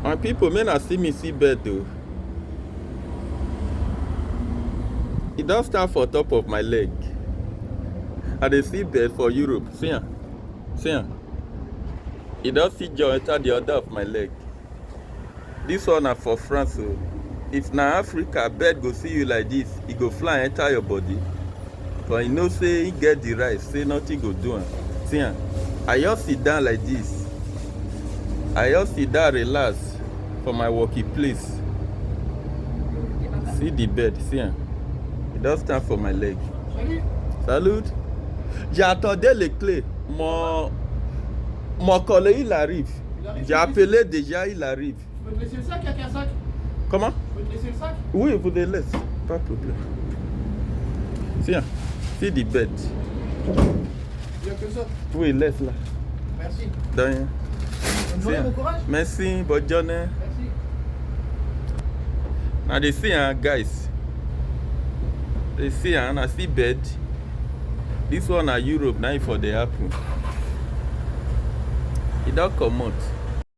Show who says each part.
Speaker 1: My people may not see me see bed though. It don't start for top of my leg. And they see bed for Europe. See ya. See ya. It don't see jaw enter the other of my leg. This one are for France. So if na Africa, bed go see you like this, it go fly enter your body. But you know say he get the right, say nothing go do am. See ya. I just sit down like this. I just sit down relax for my working place. See the bed, see ya. It does stand for my leg. Salut. J'ai attendu les clés. Mon collègue il arrive. J'ai appelé déjà, il arrive.
Speaker 2: Tu peux te laisser le sac, il y a qu'un sac.
Speaker 1: Comment?
Speaker 2: Tu peux te laisser le sac?
Speaker 1: Oui, vous les laissez. Pas de problème. Tiens, see the bed.
Speaker 2: Il y a que ça.
Speaker 1: Oui, laisse là.
Speaker 2: Merci.
Speaker 1: De rien.
Speaker 2: Bonne journée, bon courage.
Speaker 1: Merci, bonne journée.
Speaker 2: Merci.
Speaker 1: Now they see, guys. They see, I see bed. This one are Europe, now for the apple. It don't come out.